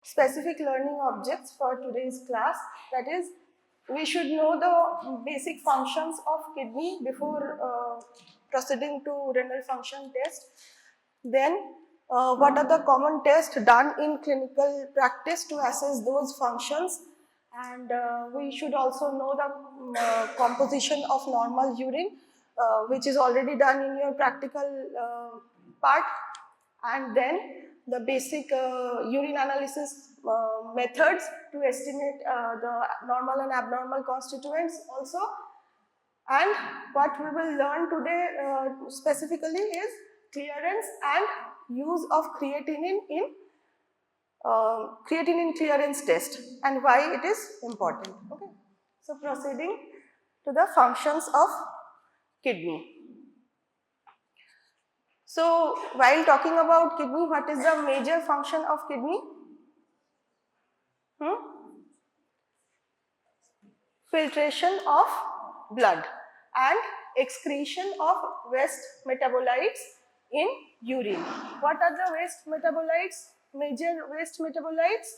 specific learning objects for today's class. That is, we should know the basic functions of kidney before proceeding to renal function test. Then, what are the common tests done in clinical practice to assess those functions, and we should also know the composition of normal urine, which is already done in your practical part, and then the basic urine analysis methods to estimate the normal and abnormal constituents also. And what we will learn today specifically is clearance and use of creatinine in creatinine clearance test and why it is important. Okay. So proceeding to the functions of kidney. So while talking about kidney, what is the major function of kidney? Filtration of blood and excretion of waste metabolites in urine. What are the waste metabolites? Major waste metabolites?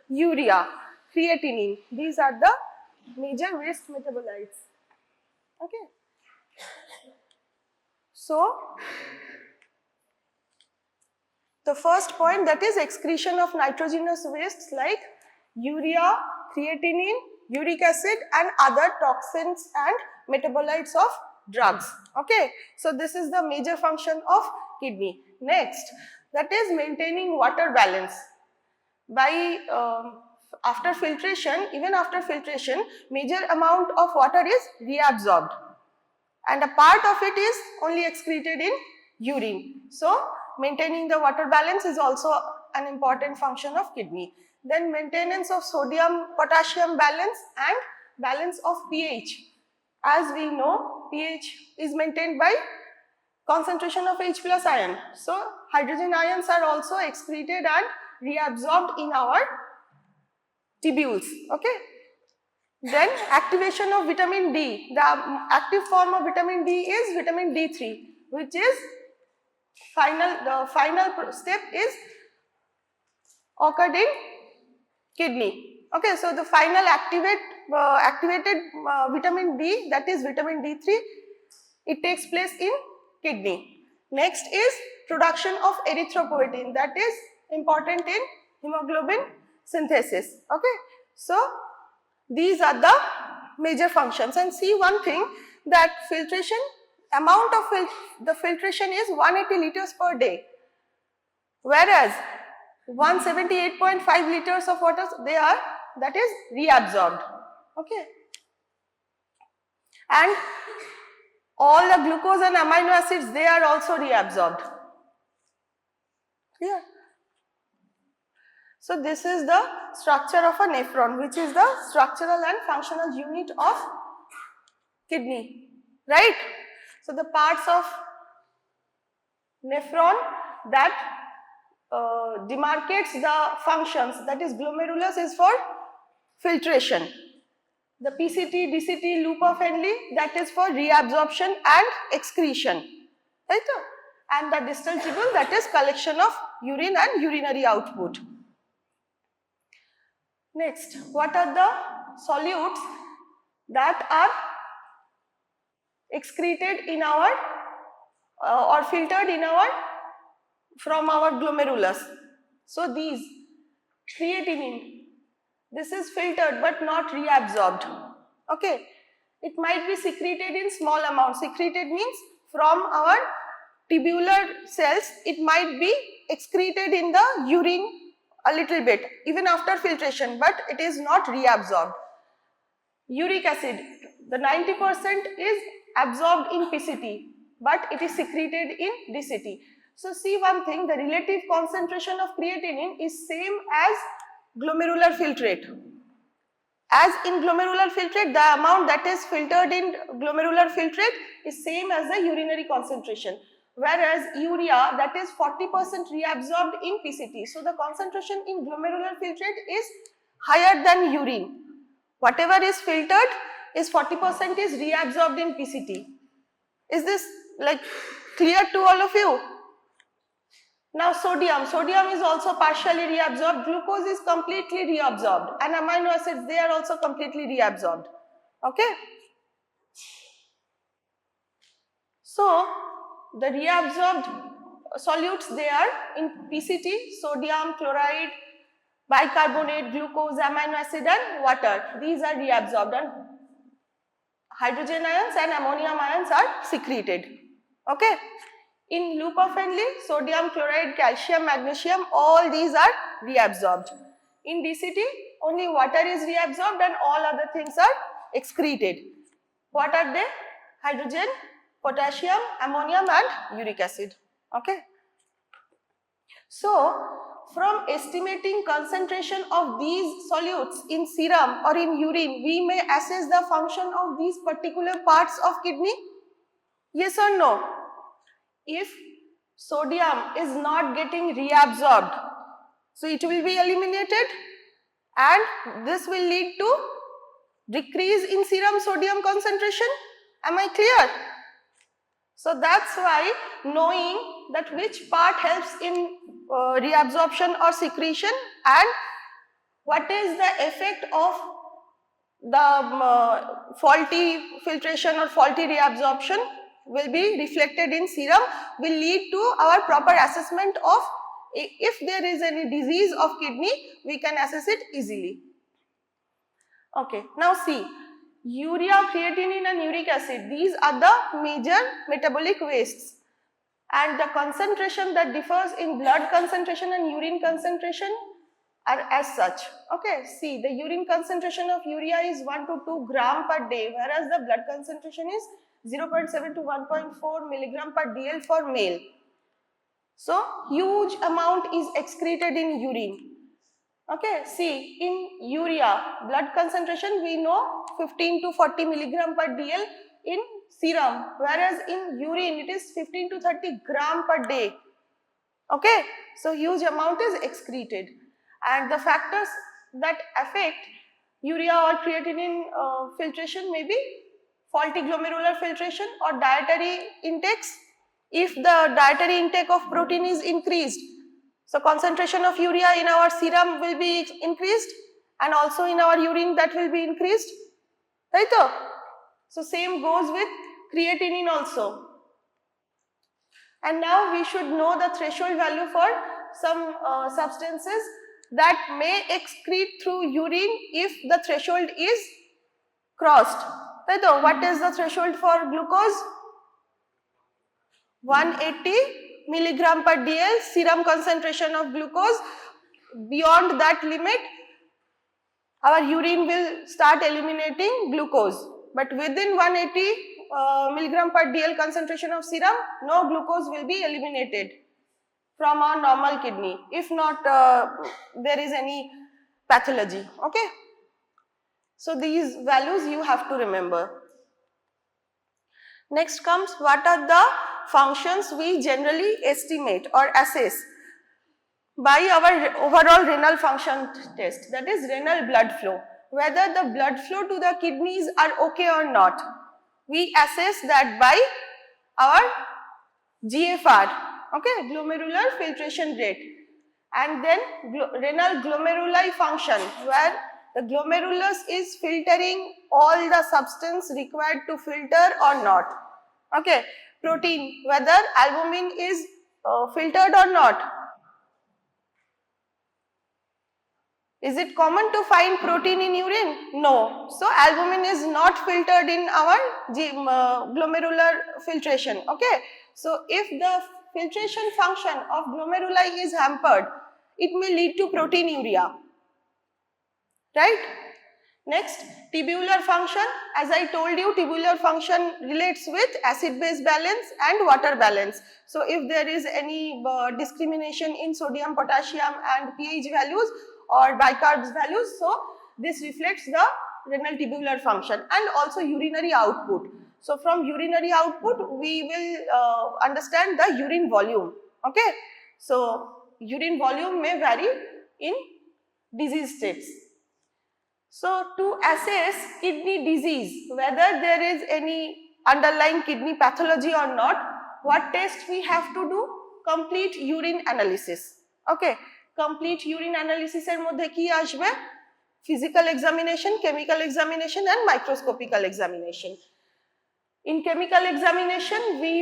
Urea, creatinine. These are the major waste metabolites. Okay. So, the first point, that is excretion of nitrogenous wastes like urea, creatinine, uric acid and other toxins and metabolites of drugs. Okay. So, this is the major function of kidney. Next, that is maintaining water balance. By after filtration, even after filtration, major amount of water is reabsorbed and a part of it is only excreted in urine. So, maintaining the water balance is also an important function of kidney. Then maintenance of sodium-potassium balance and balance of pH. As we know, pH is maintained by concentration of H plus ion. So, hydrogen ions are also excreted and reabsorbed in our tubules. Okay. Then activation of vitamin D. The active form of vitamin D is vitamin D3, which is the final step is occurred in kidney. Okay, so the final activated vitamin D, that is vitamin D3, it takes place in kidney. Next is production of erythropoietin, that is important in hemoglobin synthesis. Okay, so these are the major functions. And see one thing, that filtration, amount of the filtration is 180 liters per day, whereas 178.5 liters of water that is reabsorbed. Okay. And all the glucose and amino acids, they are also reabsorbed. Clear? So this is the structure of a nephron, which is the structural and functional unit of kidney, right? So the parts of nephron that demarcates the functions, that is glomerulus is for filtration. The PCT, DCT, loop of Henle, that is for reabsorption and excretion, right? And the distal tubule, that is collection of urine and urinary output. Next, what are the solutes that are excreted in our or filtered in our from our glomerulus? So these, creatinine, this is filtered but not reabsorbed. Okay, it might be secreted in small amounts. Secreted means from our tubular cells, it might be excreted in the urine a little bit even after filtration, but it is not reabsorbed. Uric acid, the 90% is absorbed in PCT, but it is secreted in DCT. So see one thing, the relative concentration of creatinine is same as glomerular filtrate. As in glomerular filtrate, the amount that is filtered in glomerular filtrate is same as the urinary concentration. Whereas urea, that is 40% reabsorbed in PCT. So the concentration in glomerular filtrate is higher than urine. Whatever is filtered is 40% is reabsorbed in PCT. Is this like clear to all of you? Now sodium is also partially reabsorbed, glucose is completely reabsorbed, and amino acids, they are also completely reabsorbed. Okay. So the reabsorbed solutes, they are in PCT, sodium, chloride, bicarbonate, glucose, amino acid and water. These are reabsorbed, and hydrogen ions and ammonium ions are secreted. Okay. In Leukofen, sodium, chloride, calcium, magnesium, all these are reabsorbed. In DCT, only water is reabsorbed and all other things are excreted. What are they? Hydrogen, potassium, ammonium and uric acid. Okay. So, from estimating concentration of these solutes in serum or in urine, we may assess the function of these particular parts of kidney. Yes or no? If sodium is not getting reabsorbed, so it will be eliminated, and this will lead to decrease in serum sodium concentration. Am I clear? So that's why knowing that which part helps in reabsorption or secretion and what is the effect of the faulty filtration or faulty reabsorption will be reflected in serum will lead to our proper assessment of if there is any disease of kidney, we can assess it easily. Okay, now see, urea, creatinine and uric acid, these are the major metabolic wastes, and the concentration that differs in blood concentration and urine concentration are as such. Okay, see, the urine concentration of urea is 1 to 2 gram per day, whereas the blood concentration is 0.7 to 1.4 milligram per dl for male. So, huge amount is excreted in urine. Okay, see, in urea, blood concentration we know 15 to 40 milligram per dl in serum, whereas in urine it is 15 to 30 gram per day. Okay, so huge amount is excreted, and the factors that affect urea or creatinine filtration may be faulty glomerular filtration or dietary intakes. If the dietary intake of protein is increased, so concentration of urea in our serum will be increased, and also in our urine that will be increased, right? So same goes with creatinine also. And now we should know the threshold value for some substances that may excrete through urine if the threshold is crossed. Right? What is the threshold for glucose? 180 milligram per dl serum concentration of glucose. Beyond that limit, our urine will start eliminating glucose, but within 180 milligram per dl concentration of serum, no glucose will be eliminated from our normal kidney, if not there is any pathology. Okay, so these values you have to remember. Next comes, what are the functions we generally estimate or assess by our overall renal function test, that is renal blood flow, whether the blood flow to the kidneys are okay or not. We assess that by our GFR, okay, glomerular filtration rate, and then renal glomeruli function, where the glomerulus is filtering all the substance required to filter or not. Okay, protein, whether albumin is filtered or not. Is it common to find protein in urine? No. So, albumin is not filtered in our glomerular filtration. Okay. So, if the filtration function of glomeruli is hampered, it may lead to proteinuria. Right? Next, tubular function. As I told you, tubular function relates with acid-base balance and water balance. So, if there is any discrimination in sodium, potassium and pH values or bicarbs values, so this reflects the renal tubular function, and also urinary output. So, from urinary output, we will understand the urine volume. Okay. So, urine volume may vary in disease states. So, to assess kidney disease, whether there is any underlying kidney pathology or not, what test we have to do? complete urine analysis. Okay, complete urine analysis এর মধ্যে কি আসবে? Physical examination, chemical examination and microscopical examination. In chemical examination we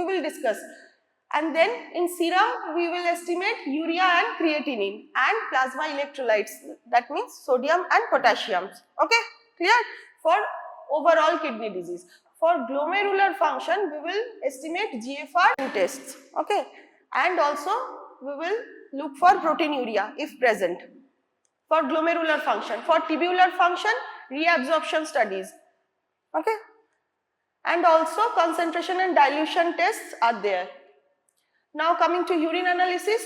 will discuss, and then in serum we will estimate urea and creatinine and plasma electrolytes, that means sodium and potassium. Okay, clear? For overall kidney disease. For glomerular function we will estimate GFR tests. Okay, and also we will look for proteinuria if present for glomerular function. For tubular function, reabsorption studies. Okay, and also concentration and dilution tests are there. Now coming to urine analysis,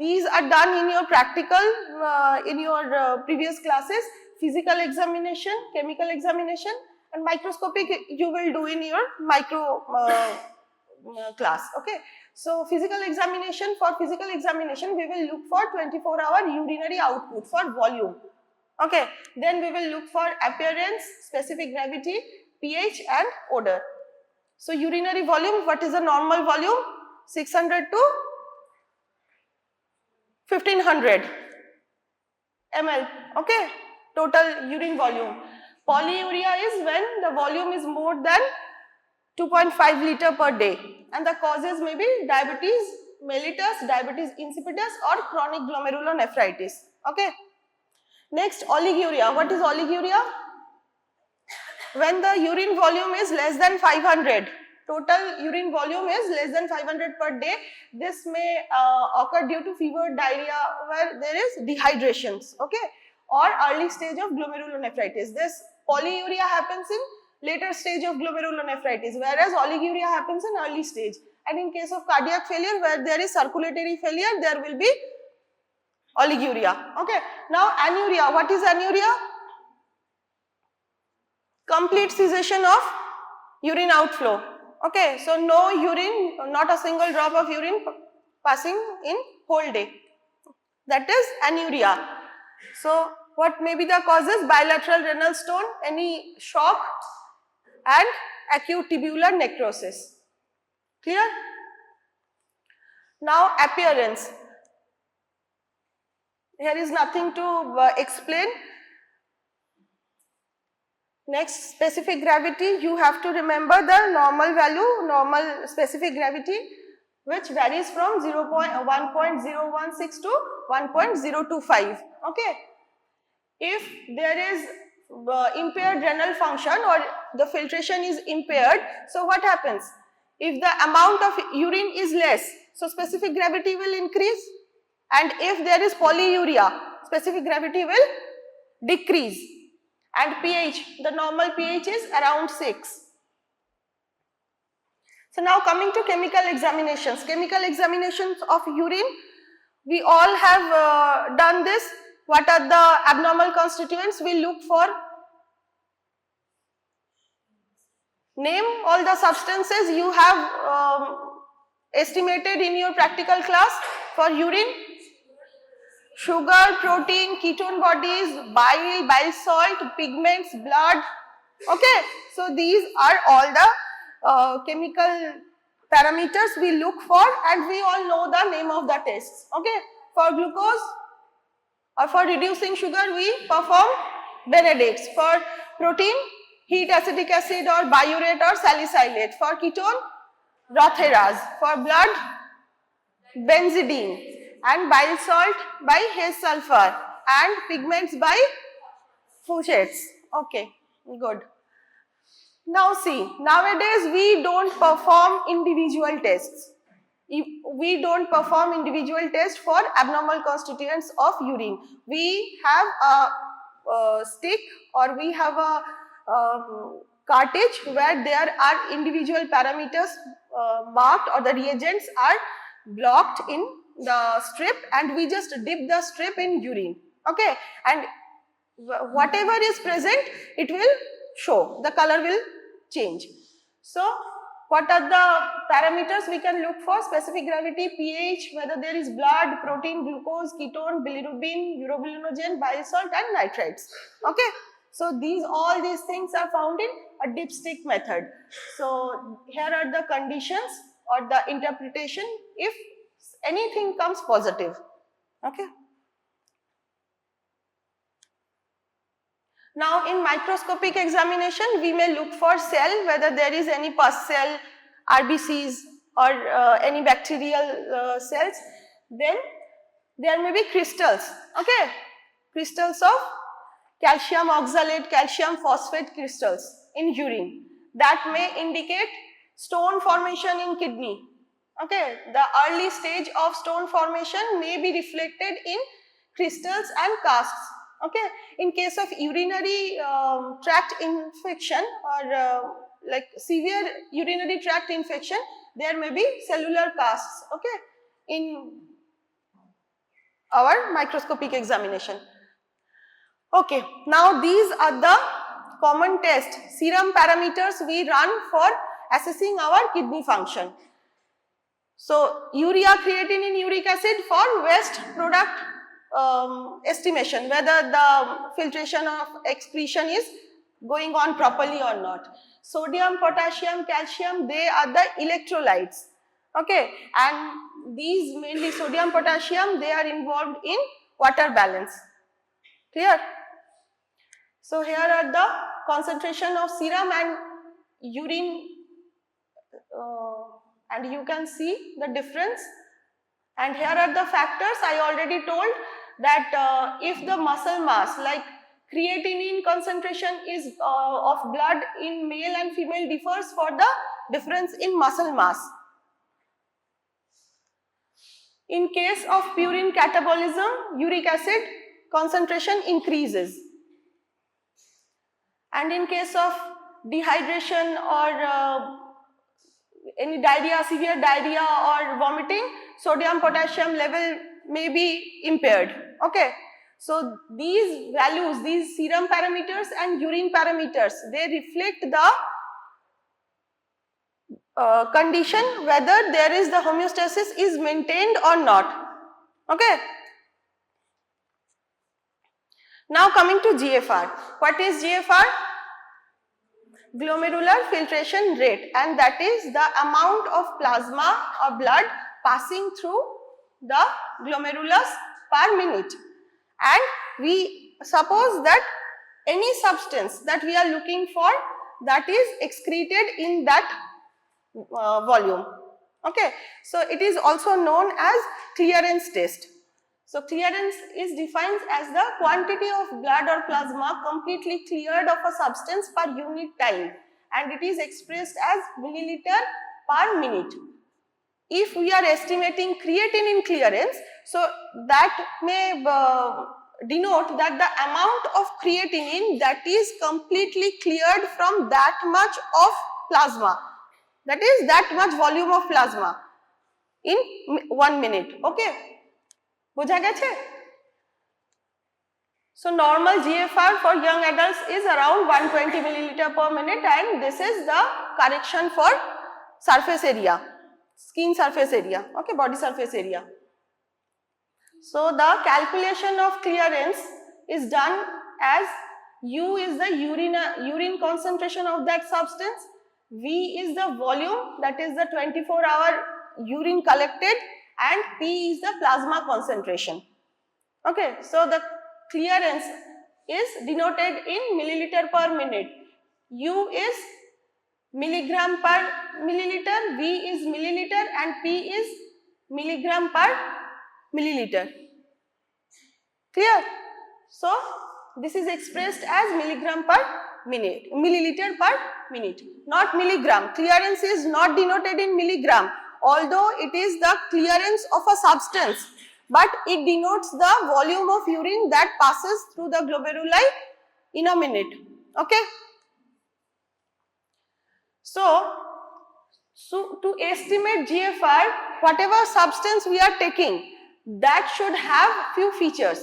these are done in your practical, in your previous classes. Physical examination, chemical examination and microscopic you will do in your micro class. Okay, so physical examination, for physical examination we will look for 24-hour urinary output for volume. Okay, then we will look for appearance, specific gravity, pH and odor. So urinary volume, what is the normal volume? 600 to 1500 ml. Okay, total urine volume. Polyuria is when the volume is more than 2.5 liter per day, and the causes may be diabetes mellitus, diabetes insipidus or chronic glomerulonephritis. Okay, next oliguria. What is oliguria? When the urine volume is less than 500, total urine volume is less than 500 per day. This may occur due to fever, diarrhea, where there is dehydrations. Okay, or early stage of glomerulonephritis. This polyuria happens in later stage of glomerulonephritis, whereas oliguria happens in early stage. And in case of cardiac failure, where there is circulatory failure, there will be oliguria. Okay, now anuria. What is anuria? Complete cessation of urine outflow. Okay, so no urine, not a single drop of urine passing in whole day. That is anuria. So what may be the causes? Bilateral renal stone, any shock and acute tubular necrosis. Clear? Now appearance. Here is nothing to explain. Next, specific gravity. You have to remember the normal value, normal specific gravity, which varies from 1.016 to 1.025. Okay, if there is impaired renal function or the filtration is impaired, so what happens? If the amount of urine is less, so specific gravity will increase, and if there is polyuria, specific gravity will decrease. And pH, the normal pH is around 6. So now coming to chemical examinations. Chemical examinations of urine, we all have done this. What are the abnormal constituents? We look for. Name all the substances you have estimated in your practical class for urine. Sugar, protein, ketone bodies, bile salt, pigments, blood. Okay, so these are all the chemical parameters we look for, and we all know the name of the tests. Okay, for glucose or for reducing sugar we perform Benedict's. For protein, heat acetic acid or biuret or salicylate. For ketone, Rotheras. For blood, benzidine. And bile salt by Hess sulfur, and pigments by Fouchet's. Okay, good. Now see, nowadays we don't perform individual tests. We don't perform individual tests for abnormal constituents of urine. We have a stick, or we have a cartridge where there are individual parameters marked, or the reagents are blocked in the strip, and we just dip the strip in urine. Okay, and whatever is present, it will show, the color will change. So what are the parameters we can look for? Specific gravity, pH, whether there is blood, protein, glucose, ketone, bilirubin, urobilinogen, bile salt and nitrites. Okay, So all these things are found in a dipstick method. So here are the conditions or the interpretation if anything comes positive. Okay. Now in microscopic examination, we may look for cell, whether there is any pus cell, RBCs or any bacterial cells. Then there may be crystals, okay, crystals of calcium oxalate, calcium phosphate crystals in urine that may indicate stone formation in kidney. Okay, the early stage of stone formation may be reflected in crystals and casts. Okay, in case of urinary tract infection or like severe urinary tract infection, there may be cellular casts, okay, in our microscopic examination. Okay, now these are the common tests, serum parameters we run for assessing our kidney function. So urea, creatinine, uric acid for waste product estimation, whether the filtration of excretion is going on properly or not. Sodium, potassium, calcium, they are the electrolytes, okay, and these mainly sodium, potassium, they are involved in water balance. Clear? So here are the concentration of serum and urine and you can see the difference. And here are the factors I already told that if the muscle mass like creatinine concentration is of blood in male and female differs for the difference in muscle mass. In case of purine catabolism, uric acid concentration increases. And in case of dehydration or any diarrhea, severe diarrhea or vomiting, sodium potassium level may be impaired. Okay. So these values, these serum parameters and urine parameters, they reflect the condition whether there is the homeostasis is maintained or not. Okay. Now coming to GFR. What is GFR? Glomerular filtration rate, and that is the amount of plasma or blood passing through the glomerulus per minute. And we suppose that any substance that we are looking for, that is excreted in that volume. Okay. So it is also known as clearance test. So clearance is defined as the quantity of blood or plasma completely cleared of a substance per unit time, and it is expressed as milliliter per minute. If we are estimating creatinine clearance, so that may denote that the amount of creatinine that is completely cleared from that much of plasma, that is that much volume of plasma in 1 minute. Okay. বুঝা গেছে? So normal GFR for young adults is around 120 milliliter per minute, and this is the correction for surface area, skin surface area, okay, body surface area. So the calculation of clearance is done as U is the urine concentration of that substance, V is the volume, that is the 24-hour urine collected, and P is the plasma concentration. Okay, so the clearance is denoted in milliliter per minute. U is milligram per milliliter, V is milliliter, and P is milligram per milliliter. Clear? So this is expressed as milligram per minute, milliliter per minute, not milligram. Clearance is not denoted in milligram, although it is the clearance of a substance, but it denotes the volume of urine that passes through the glomeruli in a minute. Okay. So to estimate GFR, whatever substance we are taking, that should have few features,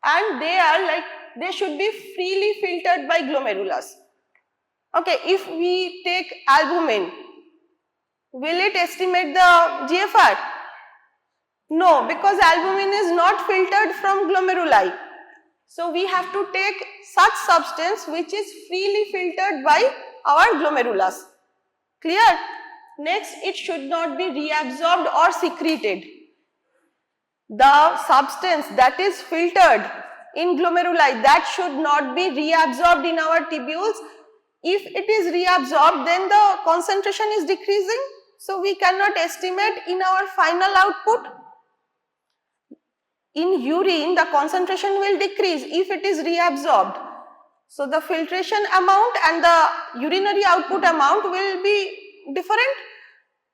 and they should be freely filtered by glomerulus. Okay, if we take albumin, will it estimate the GFR? No, because albumin is not filtered from glomeruli. So we have to take such substance which is freely filtered by our glomerulus. Clear? Next, it should not be reabsorbed or secreted. The substance that is filtered in glomeruli, that should not be reabsorbed in our tubules. If it is reabsorbed, then the concentration is decreasing, so we cannot estimate in our final output. In urine, the concentration will decrease if it is reabsorbed. So the filtration amount and the urinary output amount will be different.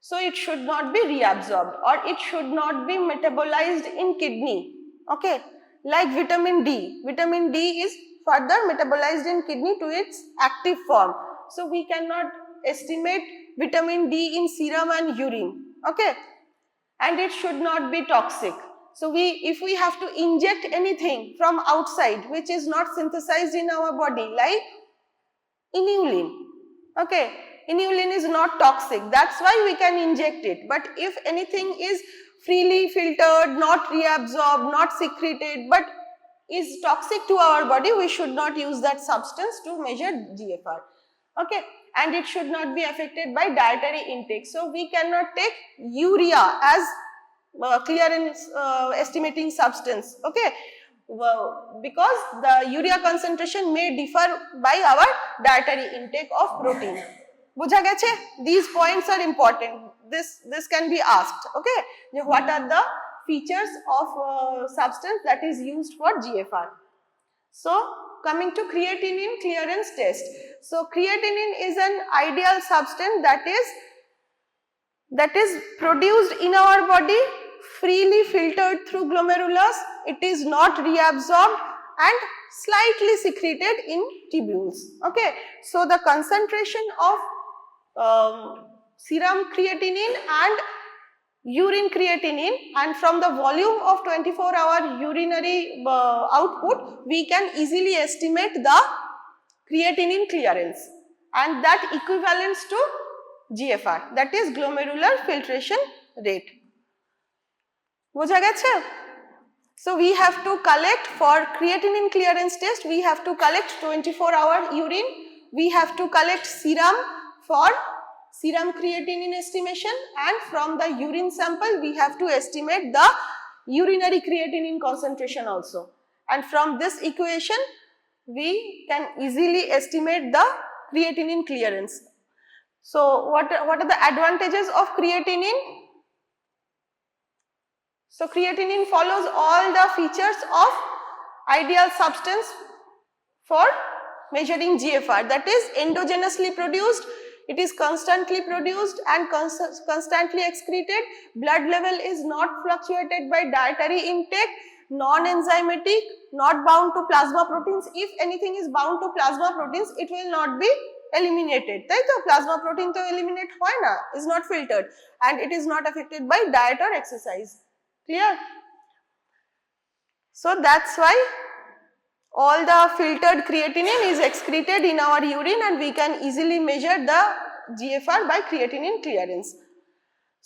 So it should not be reabsorbed, or it should not be metabolized in kidney. Okay, like vitamin D. Vitamin D is further metabolized in kidney to its active form. So we cannot estimate vitamin D in serum and urine. Okay, and it should not be toxic. So if we have to inject anything from outside which is not synthesized in our body, like inulin, okay, inulin is not toxic, that's why we can inject it. But if anything is freely filtered, not reabsorbed, not secreted, but is toxic to our body, we should not use that substance to measure GFR. Okay, and it should not be affected by dietary intake. So we cannot take urea as clearance estimating substance, okay, because the urea concentration may differ by our dietary intake of protein. Bujha geche? These points are important. This can be asked, okay, what are the features of substance that is used for GFR. So coming to creatinine clearance test. So creatinine is an ideal substance that is produced in our body, freely filtered through glomerulus. It is not reabsorbed and slightly secreted in tubules. Okay, so the concentration of serum creatinine and urine creatinine, and from the volume of 24-hour urinary output, we can easily estimate the creatinine clearance, and that equivalents to GFR, that is glomerular filtration rate. Bujha geche? So we have to collect, for creatinine clearance test, we have to collect 24-hour urine, we have to collect serum for serum creatinine estimation, and from the urine sample we have to estimate the urinary creatinine concentration also. And from this equation we can easily estimate the creatinine clearance. So what are the advantages of creatinine? So creatinine follows all the features of ideal substance for measuring GFR, that is endogenously produced, it is constantly produced and constantly excreted, blood level is not fluctuated by dietary intake, non-enzymatic, not bound to plasma proteins. If anything is bound to plasma proteins, it will not be eliminated. তাই তো plasma protein তো eliminate হয় না, is not filtered, and it is not affected by diet or exercise. Clear? So that's why all the filtered creatinine is excreted in our urine, and we can easily measure the GFR by creatinine clearance.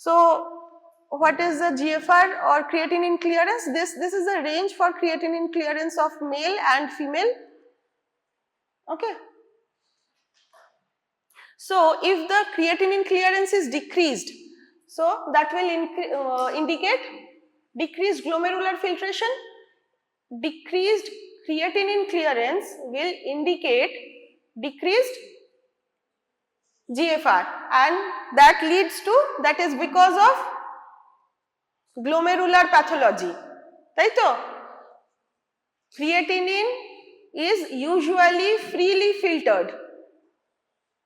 So what is the GFR or creatinine clearance? This is a range for creatinine clearance of male and female. Okay. So if the creatinine clearance is decreased, so that will indicate decreased glomerular filtration. Decreased creatinine clearance will indicate decreased GFR, and that is because of glomerular pathology. Taito? Creatinine is usually freely filtered.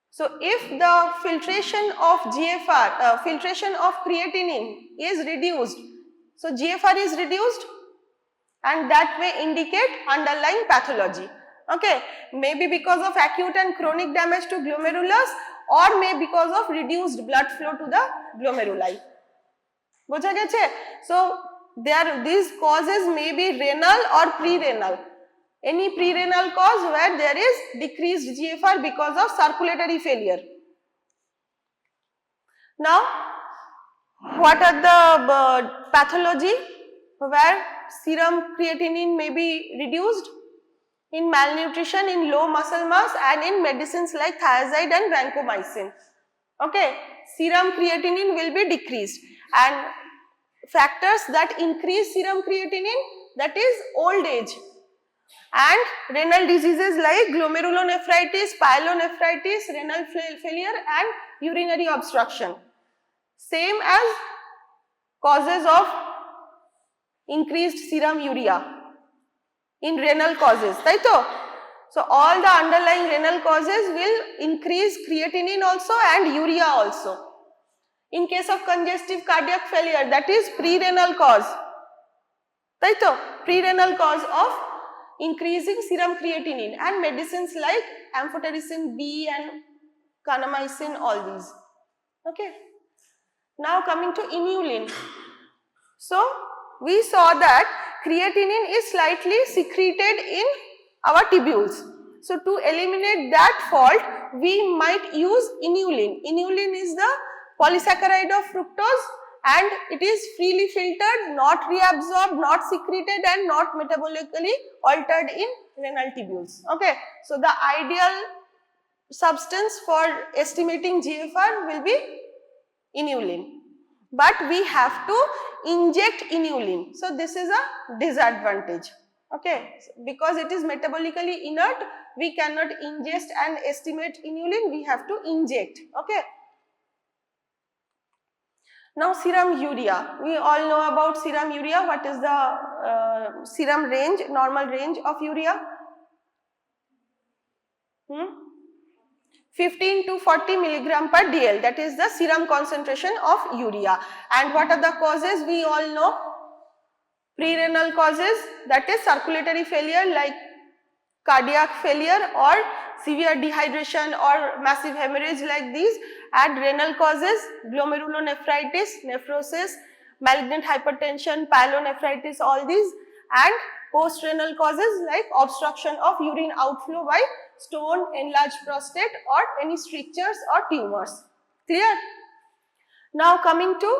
So if the filtration of GFR, filtration of creatinine is reduced, so GFR is reduced, and that may indicate underlying pathology. Okay, maybe because of acute and chronic damage to glomerulus, or may because of reduced blood flow to the glomeruli. Bujha geche? So these causes may be renal or pre-renal. Any pre-renal cause where there is decreased GFR because of circulatory failure. Now, what are the pathology where serum creatinine may be reduced? in malnutrition, in low muscle mass, and in medicines like thiazide and vancomycin. Okay, serum creatinine will be decreased, and factors that increase serum creatinine, that is old age and renal diseases like glomerulonephritis, pyelonephritis, renal failure and urinary obstruction. Same as causes of increased serum urea in renal causes, right? So all the underlying renal causes will increase creatinine also and urea also. In case of congestive cardiac failure, that is pre-renal cause, right? Pre-renal cause of increasing serum creatinine, and medicines like amphotericin B and kanamycin, all these. Okay. Now coming to inulin. So we saw that creatinine is slightly secreted in our tubules. So to eliminate that fault, we might use inulin. Inulin is the polysaccharide of fructose, and it is freely filtered, not reabsorbed, not secreted, and not metabolically altered in renal tubules. Okay. So the ideal substance for estimating GFR will be inulin, but we have to inject inulin. So this is a disadvantage. Okay, because it is metabolically inert, we cannot ingest and estimate inulin, we have to inject. Okay. Now serum urea, we all know about serum urea. What is the serum range, normal range of urea? 15 to 40 milligram per dl, that is the serum concentration of urea. And what are the causes? We all know pre-renal causes, that is circulatory failure like cardiac failure or severe dehydration or massive hemorrhage like these, and renal causes glomerulonephritis, nephrosis, malignant hypertension, pyelonephritis, all these, and post-renal causes like obstruction of urine outflow by stone, enlarged prostate or any strictures or tumors. Clear? Now coming to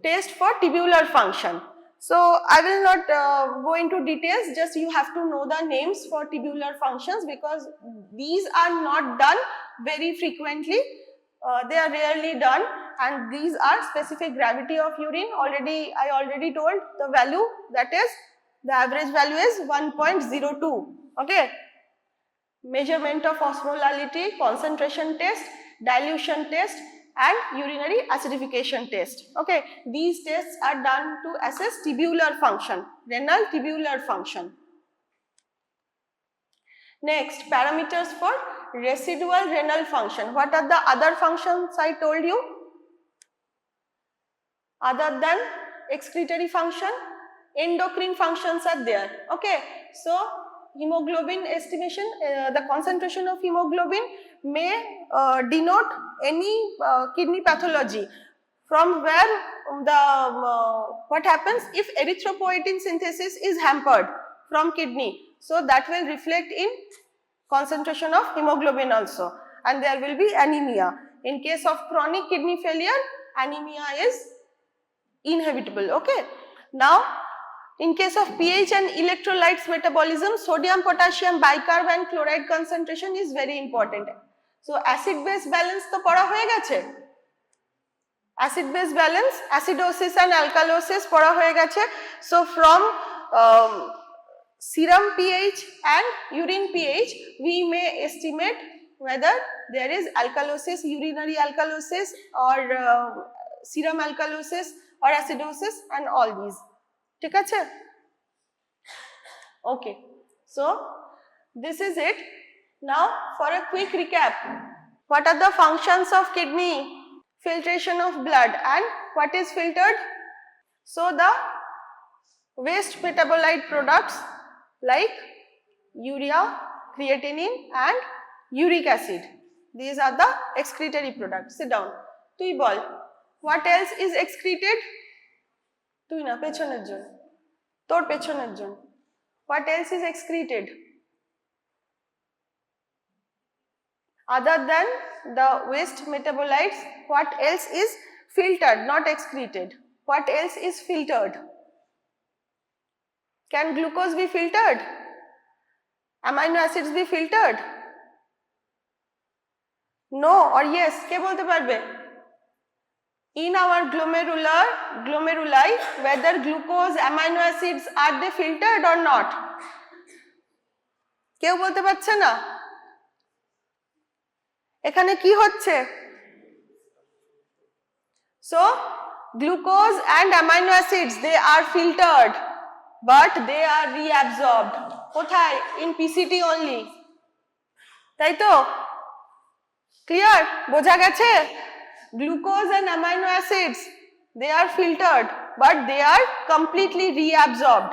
test for tubular function. So I will not go into details, just you have to know the names for tubular functions, because these are not done very frequently, they are rarely done, and these are specific gravity of urine. I already told the value, that is the average value is 1.02. Okay. Measurement of osmolality, concentration test, dilution test, and urinary acidification test. Okay, these tests are done to assess tubular function, renal tubular function. Next, parameters for residual renal function. What are the other functions I told you? Other than excretory function, endocrine functions are there. Okay, so hemoglobin estimation, the concentration of hemoglobin may denote any kidney pathology, from where the what happens if erythropoietin synthesis is hampered from kidney, so that will reflect in concentration of hemoglobin also, and there will be anemia. In case of chronic kidney failure, anemia is inevitable. Okay. Now in case of pH and electrolytes metabolism, sodium, potassium, bicarb and chloride concentration is very important. So acid base balance to padha hoye geche, acid base balance, acidosis and alkalosis padha hoye geche. So from serum pH and urine pH, we may estimate whether there is alkalosis, urinary alkalosis or serum alkalosis or acidosis and all these. ठीक है? Okay, so this is it. Now for a quick recap, what are the functions of kidney? Filtration of blood, and what is filtered? So the waste metabolite products like urea, creatinine and uric acid, these are the excretory products. Sit down. Tui bol, what else is excreted? তুই না পেছনের জন, তোর পেছনের জন, what else is excreted? Other than the waste metabolites, what else is filtered, not excreted? What else is filtered? Can glucose be filtered? Amino acids be filtered? No or yes? কে বলতে পারবে? In our glomeruli, whether glucose amino acids are they filtered or not? কেউ বলতে পারছে না? এখানে কি হচ্ছে? So glucose and amino acids, they are filtered but they are reabsorbed. কোথায়? In PCT only. তাই তো? ক্লিয়ার? বোঝা গেছে? Glucose and amino acids, they are filtered but they are completely reabsorbed.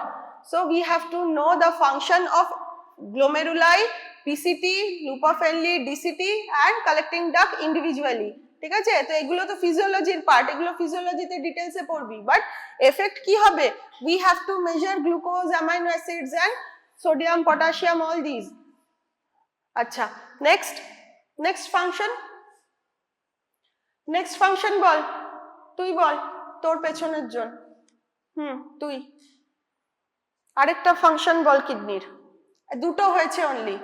So we have to know the function of glomeruli, PCT, Lupus-Fenley, DCT and collecting duct individually. ঠিক আছে? তো এগুলো তো ফিজিওলজির part, এগুলো ফিজিওলজিতে ডিটেইলসে পড়বি, বাট এফেক্ট কি হবে? We have to measure glucose, amino acids and sodium, potassium, all these. আচ্ছা, next function বল, তুই বল, তোর পেছনের জন। তুই আরেকটা ফাংশন বল কিডনির। দুটো হয়েছে অনলি।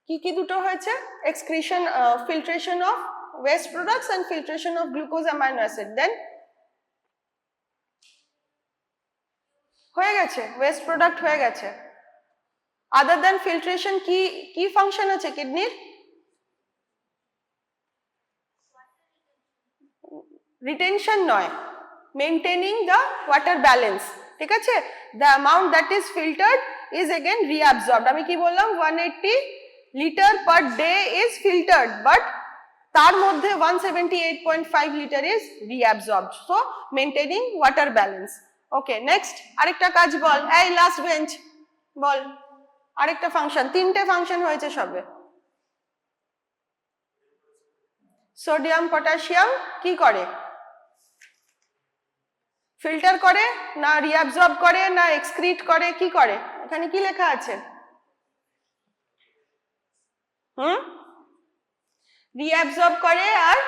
কি কি দুটো হয়েছে? Excretion, filtration of waste products and filtration of glucose amino acid. Then হয়ে গেছে, ওয়েস্ট প্রোডাক্ট হয়ে গেছে। আদার দেন ফিল্ট্রেশন কি ফাংশন আছে কিডনির? রিটেনশন নয়, মেইনটেনিং দ্য ওয়াটার ব্যালেন্স। ঠিক আছে? The amount that is filtered is again reabsorbed. আমি কি বললাম? 180 litre per day is filtered, but তার মধ্যে 178.5 litre is reabsorbed. So maintaining water balance. Okay, next আরেকটা কাজ বল। এই লাস্ট বেঞ্চ বল আরেকটা ফাংশন। তিনটে ফাংশন হয়েছে সবে। সোডিয়াম পটাশিয়াম কি করে? ফিল্টার করে না রিঅ্যাবজর্ব করে না এক্সক্রিট করে? কি করে? এখানে কি লেখা আছে? রিঅ্যাবজর্ব করে আর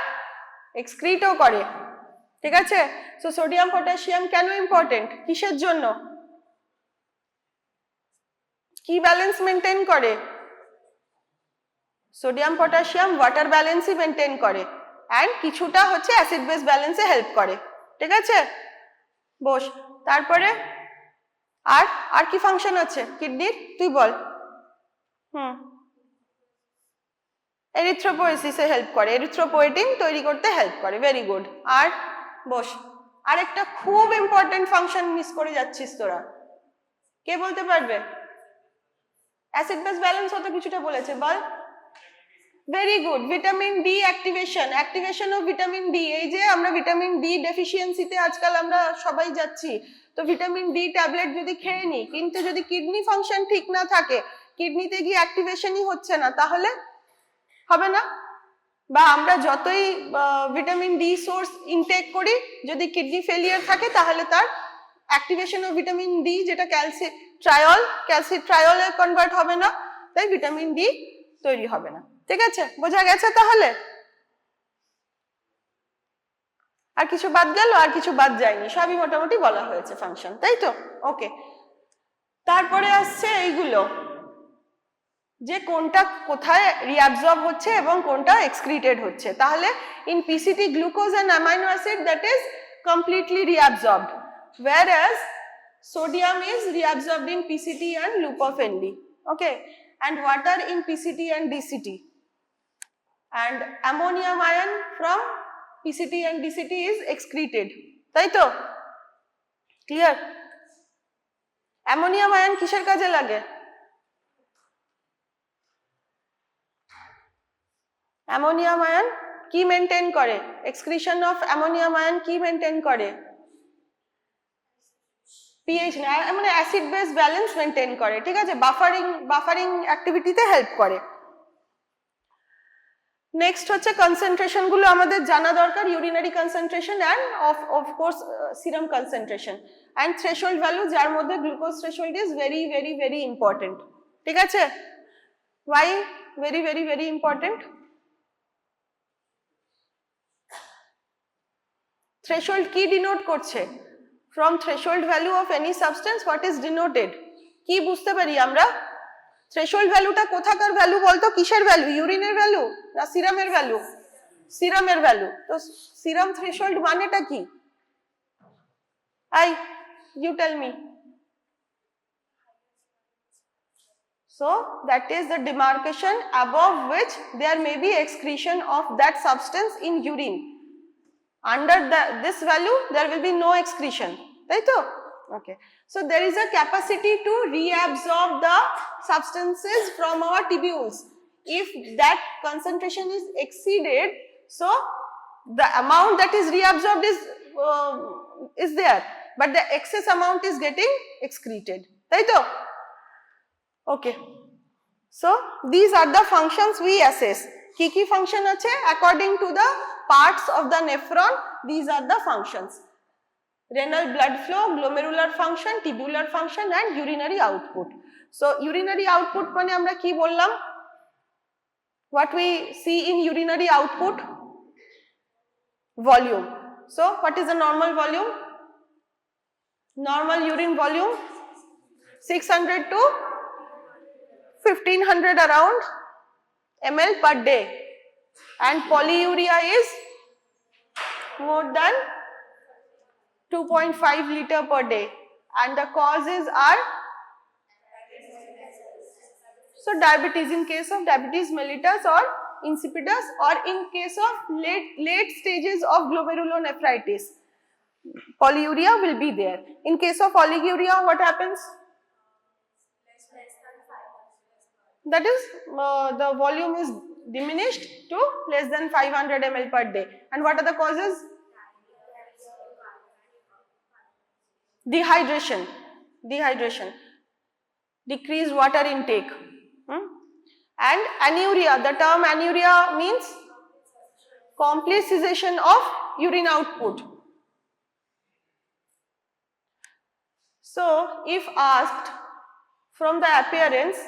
এক্সক্রিটও করে। ঠিক আছে? সো সোডিয়াম পটাশিয়াম কেন ইম্পর্টেন্ট? কিসের জন্য? কি ব্যালেন্স মেনটেন করে? সোডিয়াম পটাশিয়াম ওয়াটার ব্যালেন্সই মেনটেন করে অ্যান্ড কিছুটা হচ্ছে অ্যাসিড বেস ব্যালেন্সে হেল্প করে। ঠিক আছে? বস। তারপরে আর কি ফাংশন আছে কিডনির? তুই বল। এরিথ্রোপোয়েসিসে হেল্প করে, এরিথ্রোপোয়েটিন তৈরি করতে হেল্প করে। Very good. আর বস। আরেকটা খুব ইম্পর্টেন্ট ফাংশন মিস করে যাচ্ছিস তোরা, কে বলতে পারবে? অ্যাসিড বেস ব্যালেন্স হতে কিছুটা বলেছে, বল। Very good. Vitamin D activation, activation of vitamin D. এই যে আমরা ভিটামিন ডি ডেফিসিয়েন্সিতে আজকাল আমরা সবাই যাচ্ছি, তো ভিটামিন ডি ট্যাবলেট যদি খেয়ে নিই, কিন্তু যদি কিডনি ফাংশন ঠিক না থাকে, কিডনিতে গিয়ে অ্যাক্টিভেশনই হচ্ছে না, তাহলে হবে না। বা আমরা যতই ভিটামিন ডি সোর্স ইনটেক করি, যদি কিডনি ফেলিয়ার থাকে তাহলে তার অ্যাক্টিভেশন অফ ভিটামিন ডি, যেটা ক্যালসিট্রায়লে কনভার্ট হবে না, তাই ভিটামিন ডি তৈরি হবে না। ঠিক আছে? বোঝা গেছে তাহলে? আর কিছু বাদ গেল? আর কিছু বাদ যায়নি, সবই মোটামুটি বলা হয়েছে ফাংশন, তাই তো? ওকে। তারপরে আসছে এইগুলো, যে কোনটা কোথায় রিঅ্যাবজর্ব হচ্ছে এবং কোনটা এক্সক্রিটেড হচ্ছে। তাহলে in PCT glucose and amino acid that is completely reabsorbed, whereas sodium is reabsorbed in PCT and Lupus-Fenley. Okay, and water in PCT and DCT, and ammonium ion from PCT and DCT is excreted. তাই তো? Clear? Ammonium ion কিসের কাজে লাগে? Ammonium ion কি maintain করে? Excretion of ammonium ion কি maintain করে? PH না, মানে অ্যাসিড বেস ব্যালেন্স মেনটেন করে। ঠিক আছে? বাফারিং অ্যাক্টিভিটিতে হেল্প করে। নেক্সট হচ্ছে কনসেন্ট্রেশন গুলো আমাদের জানা দরকার, urinary concentration and of course serum concentration and threshold value, যার মধ্যে glucose threshold is very very very important. ঠিক আছে? Why very very very important? Threshold কি ডিনোট করছে? From threshold value of any substance, what is denoted? কি বুঝতে পারি আমরা? থ্রেশহোল্ড ভ্যালুটা কোথাকার ভ্যালু বলতো, কিসের ভ্যালু, ইউরিনের ভ্যালু না সিরামের ভ্যালু? সিরামের ভ্যালু। তো সিরাম থ্রেশহোল্ড মানেটা কি? You tell me. So that is the demarcation above which there may be excretion of that substance in urine. Under this value there will be no excretion, right? Okay. So there is a capacity to reabsorb the substances from our tubules. If that concentration is exceeded, so the amount that is reabsorbed is there, but the excess amount is getting excreted, right? Okay. So these are the functions we assess. Ki function ache according to the parts of the nephron, these are the functions: renal blood flow, glomerular function, tubular function and urinary output. So urinary output mane amra ki bollam? What we see in urinary output? Volume. So what is the normal volume? Normal urine volume 600 to 1500 around ml per day, and polyuria is more than 2.5 liter per day, and the causes are so diabetes in case of diabetes mellitus or insipidus, or in case of late stages of glomerulonephritis, polyuria will be there. In case of oliguria, what happens? That is the volume is diminished to less than 500 ml per day. And what are the causes? Dehydration, decreased water intake, and anuria. The term anuria means complete cessation of urine output. So if asked from the appearance,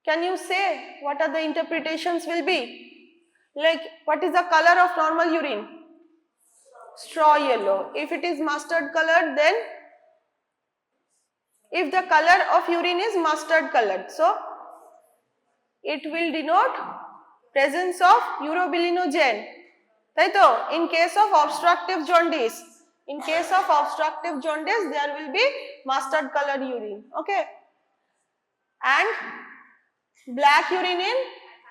can you say what are the interpretations will be? Like, what is the color of normal urine? Straw yellow. If it is mustard colored, then if the color of urine is mustard colored, so it will denote presence of urobilinogen, right? In case of obstructive jaundice, there will be mustard colored urine, okay? And black urine in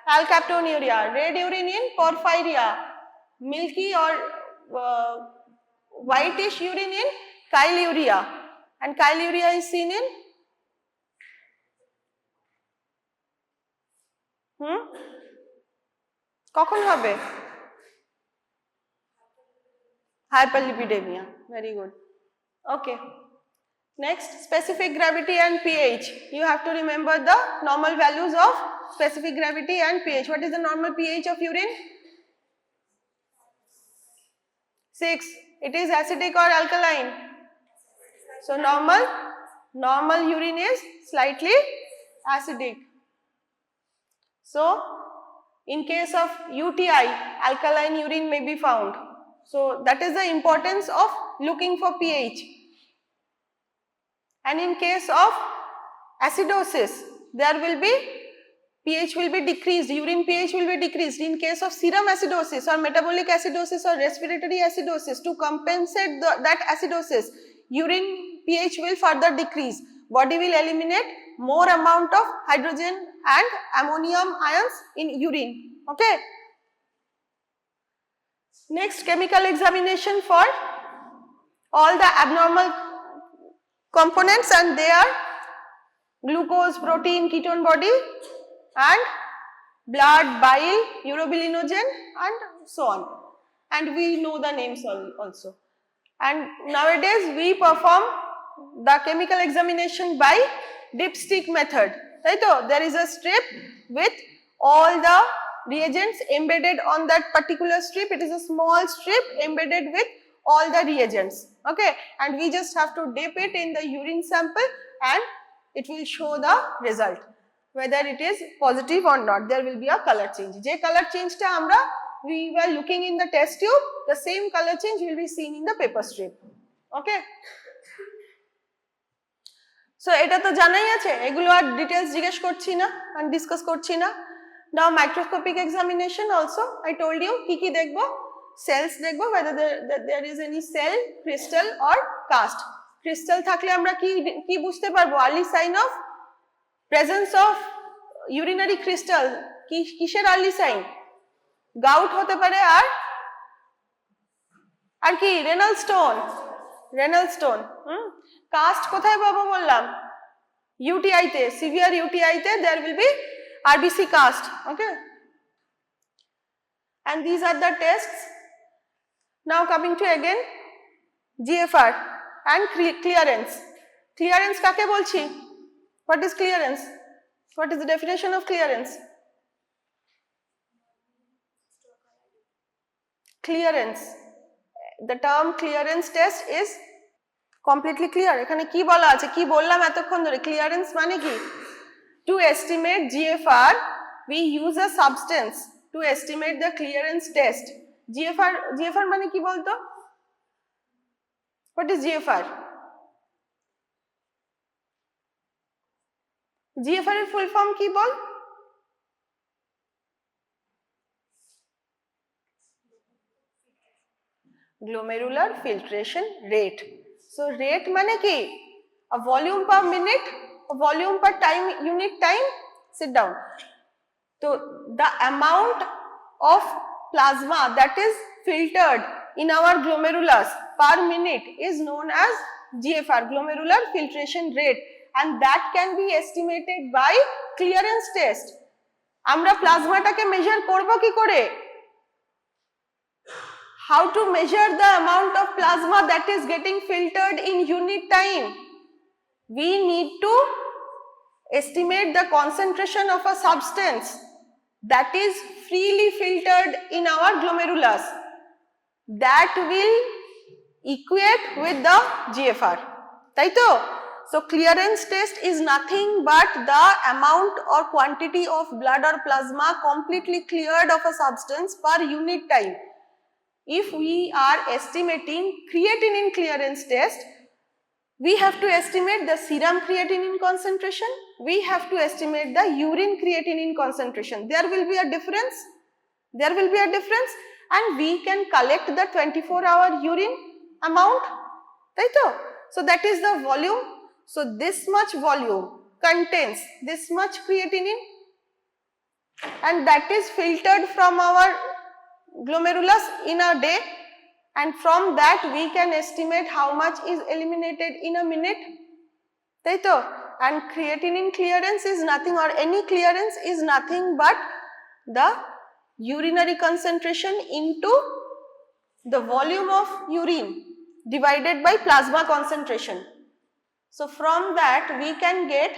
alkaptonuria, red urine in porphyria, milky or whitish urine in chyluria, and chyluria is seen in কখন হবে? Hyperlipidemia. Very good. Okay. Next, specific gravity and pH. You have to remember the normal values of specific gravity and pH. What is the normal pH of urine? 6. It is acidic or alkaline? So normal urine is slightly acidic. So in case of UTI, alkaline urine may be found. So that is the importance of looking for pH. And in case of acidosis, there will be pH will be decreased, urine pH will be decreased. In case of serum acidosis or metabolic acidosis or respiratory acidosis, to compensate that acidosis, urine pH will further decrease. Body will eliminate more amount of hydrogen and ammonium ions in urine, okay? Next, chemical examination for all the abnormal components, and they are glucose, protein, ketone body, and blood, bile, urobilinogen, and so on. And we know the names also. And nowadays we perform the chemical examination by dipstick method, right? So there is a strip with all the reagents embedded on that particular strip. It is a small strip embedded with all the reagents, okay? And we just have to dip it in the urine sample and it will show the result, whether it is positive or not. There will be a color change. Je color change ta amra we were looking in the test tube, the same color change will be seen in the paper strip, okay? So এটা তো জানাই আছে, এগুলো আর details জিজ্ঞেস করছি না আর discuss করছি না। Now microscopic examination also I told you কি কি দেখবো, সেলস দেখবো, whether there is any cell, crystal or cast. Crystal থাকলে আমরা কি কি বুঝতে পারবো, early sign of presence of urinary crystal, কি কিসের আর্লি সাইন, গাউট হতে পারে আর কি renal stone, renal stone. Cast কোথায় পাবো বললাম, ইউটিআই তে, সিভিয়ার ইউটিআই তে there will be RBC cast, okay, and these are the tests. Now coming to again GFR and clearance. Clearance কাকে বলছি, what is clearance, what is the definition of clearance? Clearance, the term clearance test is completely clear. এখানে কি বলা আছে, কি বললাম এতক্ষণ ধরে, clearance মানে কি, to estimate GFR we use a substance to estimate the clearance test. GFR মানে কি বলতো, what is GFR? GFR এর ফুল ফর্ম কি বল, glomerular filtration rate. So rate মানে কি, a volume per minute, a volume per time, unit time, sit down. So the amount of plasma that is filtered in our glomerulus per minute is known as GFR, glomerular filtration rate, and that can be estimated by clearance test. আমরা প্লাজমাটাকে measure করব কি করে, how to measure the amount of plasma that is getting filtered in unit time? We need to estimate the concentration of a substance that is freely filtered in our glomerulus, that will equate with the GFR, তাই তো? So clearance test is nothing but the amount or quantity of blood or plasma completely cleared of a substance per unit time. If we are estimating creatinine clearance test, we have to estimate the serum creatinine concentration, we have to estimate the urine creatinine concentration. There will be a difference, and we can collect the 24-hour urine amount, right? So that is the volume. So this much volume contains this much creatinine, and that is filtered from our glomerulus in a day, and from that we can estimate how much is eliminated in a minute, right? And creatinine clearance is nothing, or any clearance is nothing but the urinary concentration into the volume of urine divided by plasma concentration. So from that we can get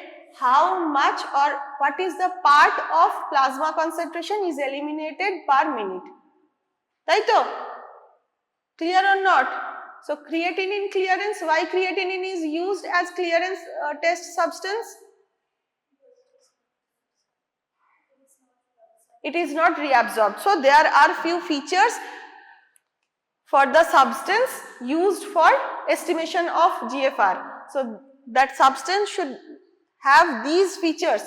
how much or what is the part of plasma concentration is eliminated per minute, right? Clear or not? So creatinine clearance, why creatinine is used as clearance test substance? It is not reabsorbed. So there are few features for the substance used for estimation of GFR. So that substance should have these features,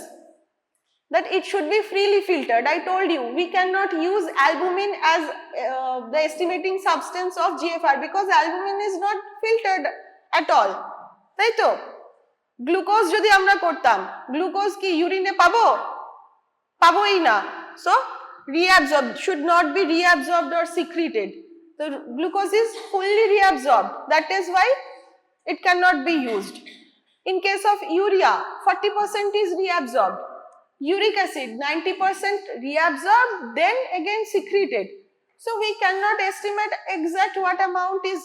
that it should be freely filtered. I told you we cannot use albumin as the estimating substance of GFR because albumin is not filtered at all, right? So glucose jodi amra kortam, glucose ki urine paboi na, so reabsorbed, should not be reabsorbed or secreted. So glucose is fully reabsorbed, that is why it cannot be used. In case of urea, 40% is reabsorbed, uric acid 90% reabsorbed, then again secreted. So we cannot estimate exact what amount is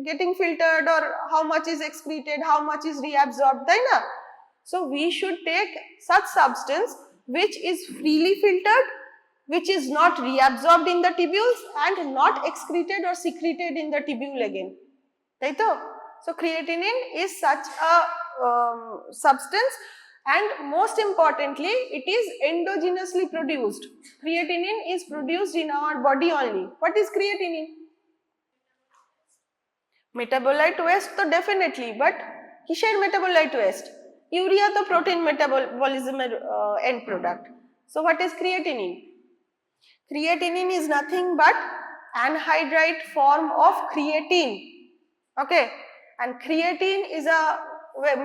getting filtered or how much is excreted, how much is reabsorbed, right? So we should take such substance which is freely filtered, which is not reabsorbed in the tubules and not excreted or secreted in the tubule again, right? So creatinine is such a substance, and most importantly it is endogenously produced. Creatinine is produced in our body only. What is creatinine? Metabolite waste, so definitely, but কিসের metabolite waste? Urea তো protein মেটাবলিজমের end product. So what is creatinine? Creatinine is nothing but anhydride form of creatine. Okay, and creatine is a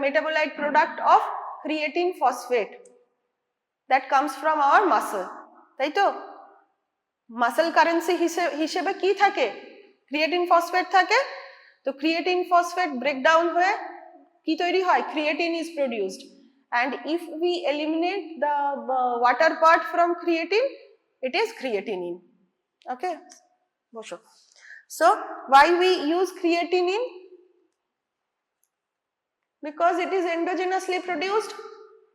metabolite product of creatine phosphate that comes from our muscle. তাই তো muscle currency হিসেবে কি থাকে? Creatine phosphate থাকে। তো creatine phosphate breakdown হয়ে কি তৈরি হয়? Creatine is produced, and if we eliminate the water part from creatine, it is creatinine. Okay, bosho. So why we use creatinine? Because it is endogenously produced.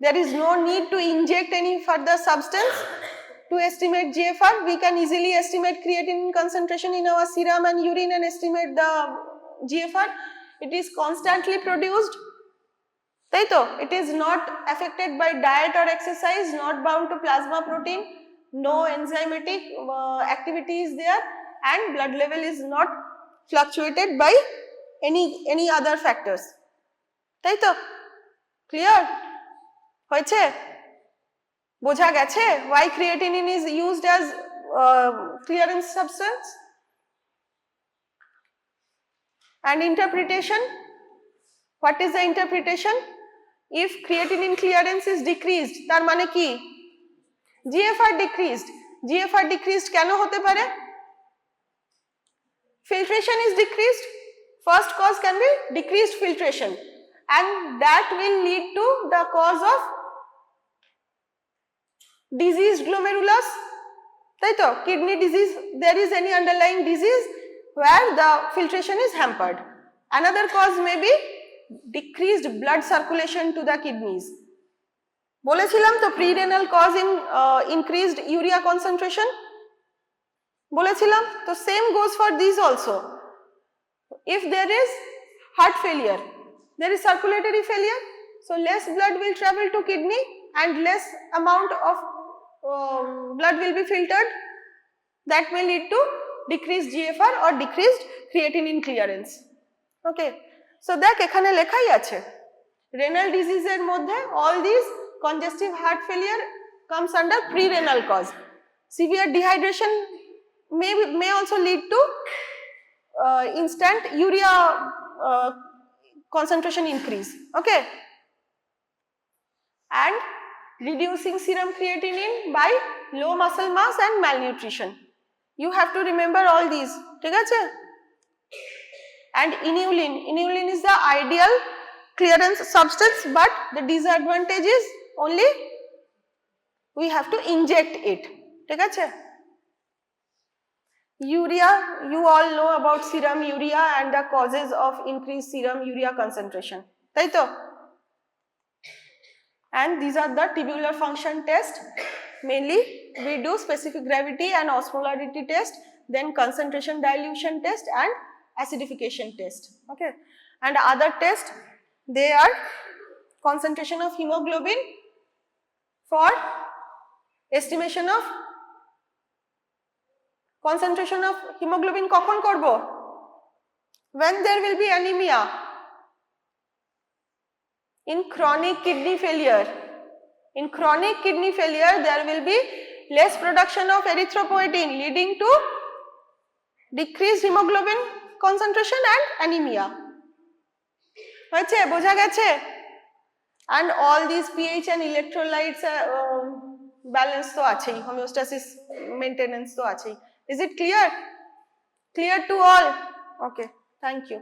There is no need to inject any further substance to estimate GFR. We can easily estimate creatinine concentration in our serum and urine and estimate the GFR. It is constantly produced. তাই তো, it is not affected by diet or exercise, not bound to plasma protein, no enzymatic activity is there, and blood level is not fluctuated by any other factors. তাই তো, clear হয়েছে? বোঝা গেছে why creatinine is used as clearance substance? And interpretation, what is the interpretation? If creatinine clearance is decreased, তার মানে কি? GFR decreased. GFR decreased কেন হতে পারে? Filtration is decreased. First cause can be decreased filtration, and that will lead to the cause of diseased glomerulus. তাই তো, kidney disease, there is any underlying disease where the filtration is hampered. Another cause may be decreased blood circulation to the kidneys. বলেছিলাম তো pre-renal cause in increased urea concentration, বলেছিলাম তো, same goes for these also. If there is heart failure, there is circulatory failure, so less blood will travel to kidney and less amount of blood will be filtered. That may lead to decreased GFR or decreased creatinine clearance. Okay, so দেখ এখানে লেখাই আছে renal disease এর মধ্যে all these congestive heart failure comes under pre-renal cause. Severe dehydration may also lead to instant urea concentration increase. Okay, and reducing serum creatinine by low muscle mass and malnutrition. You have to remember all these. ঠিক আছে? And inulin is the ideal clearance substance, but the disadvantage is only we have to inject it. ঠিক আছে? Urea, you all know about serum urea and the causes of increased serum urea concentration. তাই তো? And these are the tubular function test. Mainly we do specific gravity and osmolarity test, then concentration dilution test and acidification test. Okay, and other test, they are concentration of hemoglobin for estimation of concentration of hemoglobin কখন করব? When there will be anemia. In chronic kidney failure. In chronic kidney failure, there will be less production of erythropoietin, leading to decreased hemoglobin concentration and anemia. হয়েছে? বোঝা গেছে? And all these pH and electrolytes balance তো আছেই, homeostasis maintenance তো আছেই. Is it clear? Clear to all? Okay, thank you.